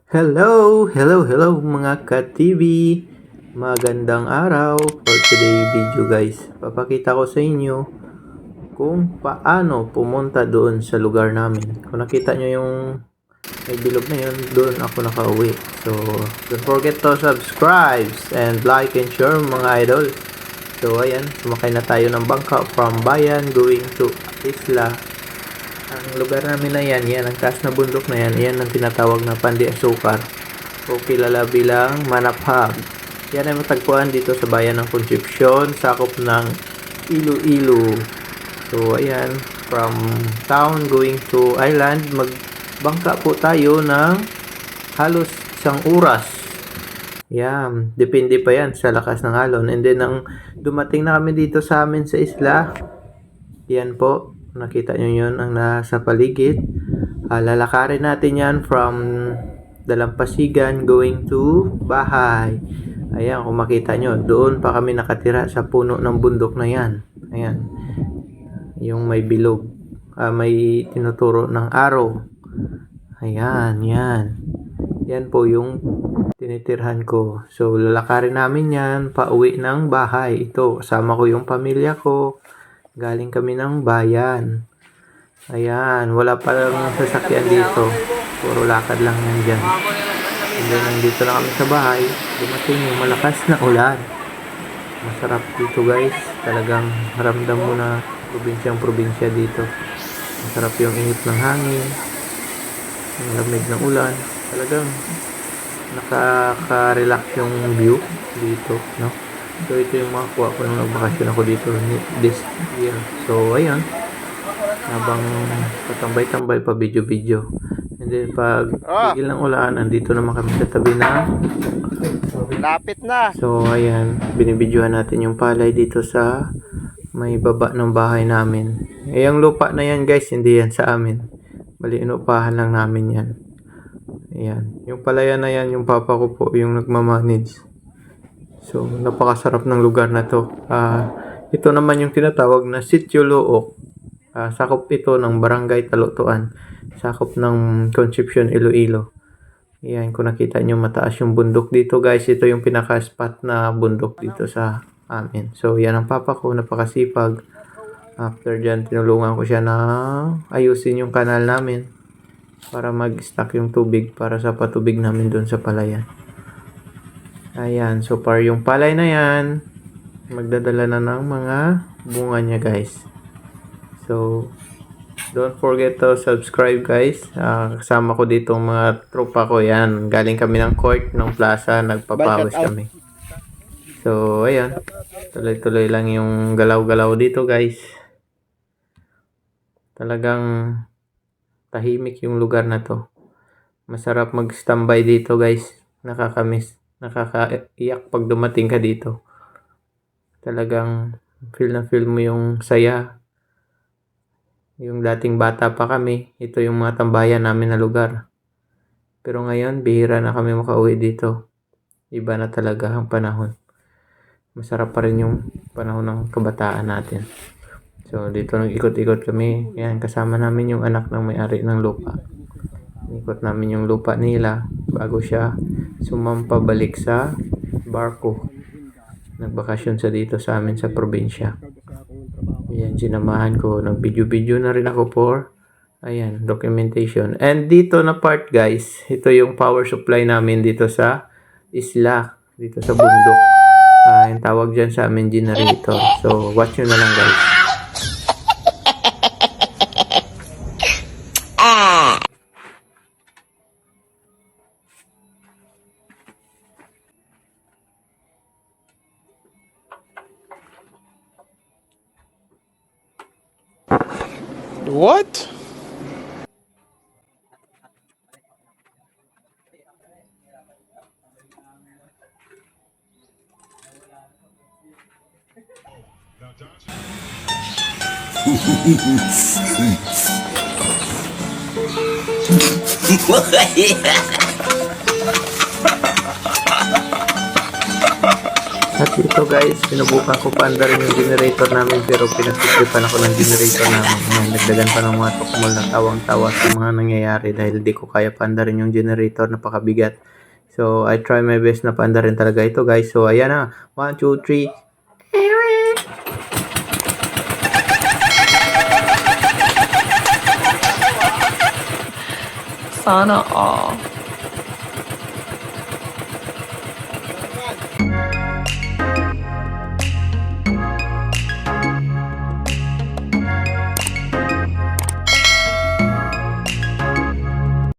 Hello mga ka-TV. Magandang araw for today video guys. Papakita ko sa inyo kung paano pumunta doon sa lugar namin. Kung nakita nyo yung may bilog na yun, doon ako nakauwi. So, don't forget to subscribe and like and share mga idol. So, ayan, sumakay na tayo ng bangka from Bayan going to Isla. Ang lugar namin na yan ang taas na bundok na yan ang tinatawag na Pandi Asukar o kilala bilang Manaphag. Yan ay matagpuan dito sa bayan ng Concepcion, sakop ng Iloilo. So ayan, from town going to island, magbangka po tayo ng halos isang oras. Yan, depende pa yan sa lakas ng alon. And then nang dumating na kami dito sa amin sa isla, yan po, nakita nyo yun ang nasa paligid. Lalakarin natin yan from Dalampasigan going to bahay. Ayan, kung makita nyo, doon pa kami nakatira sa puno ng bundok na yan. Ayan, yung may bilog, may tinuturo ng araw. Ayan, yan po yung tinitirhan ko. So lalakarin namin yan pauwi ng bahay. Ito, kasama ko yung pamilya ko. Galing kami ng bayan. Ayan, wala pa lang sasakyan dito. Puro lakad lang yan dyan. And then, nandito na kami sa bahay. Dumating yung malakas na ulan. Masarap dito guys. Talagang ramdam mo na probinsyang-probinsya dito. Masarap yung init ng hangin. Yung lamig ng ulan. Talagang nakaka-relax yung view dito, no? So, ito yung mga kuha ko nung nagbakasyon ako dito this year. So, ayan. Habang patambay-tambay pa video-video. And then, pag bigil ng ulan, andito naman kami sa tabi na. Lapit na. So, ayan. Binibidyohan natin yung palay dito sa may baba ng bahay namin. Eh, yung lupa na yan, guys, hindi yan sa amin. Bali, inupahan lang namin yan. Ayan. Yung palayan na yan, yung papa ko po, yung nagmamanage. So, napakasarap ng lugar na to. Ito naman yung tinatawag na Sitio Luok. Sakop ito ng Barangay Talutuan. Sakop ng Concepcion, Iloilo. Ayan, kung nakita nyo, mataas yung bundok dito guys. Ito yung pinaka-spot na bundok dito sa amin. So, yan ang papa ko, napakasipag. After dyan, tinulungan ko siya na ayusin yung kanal namin para mag-stock yung tubig para sa patubig namin doon sa palayan. Ayan, so far yung palay na yan, magdadala na ng mga bunga niya guys. So, don't forget to subscribe guys. Kasama ko dito mga tropa ko yan. Galing kami ng court, ng plaza, nagpapawis kami. So, ayan. Tuloy-tuloy lang yung galaw-galaw dito guys. Talagang tahimik yung lugar na to. Masarap mag-standby dito guys. Nakakamiss. Nakakaiyak pag dumating ka dito. Talagang feel na feel mo yung saya. Yung dating bata pa kami, ito yung mga tambayan namin na lugar. Pero ngayon, bihira na kami makauwi dito. Iba na talaga ang panahon. Masarap pa rin yung panahon ng kabataan natin. So, dito nag-ikot-ikot kami. Yan, kasama namin yung anak ng may-ari ng lupa. Ikot namin yung lupa nila bago siya sumampa balik sa barko. Nagbakasyon sa dito sa amin sa probinsya. Ayan, sinamahan ko. Nag-video-video na rin ako for ayan, documentation. And dito na part guys, ito yung power supply namin dito sa isla, dito sa bundok. Yung tawag dyan sa amin generator. So, watch nyo na lang guys. What? At ito guys, sinubukan ko paandarin yung generator namin pero pinagsitripan ako ng generator namin. Ngayon, nagdagan pa ng mga tukumol na tawang-tawa sa mga nangyayari dahil di ko kaya paandarin yung generator, napakabigat. So, I try my best na paandarin talaga ito guys. So, ayan na. 1, 2, 3. Sana all.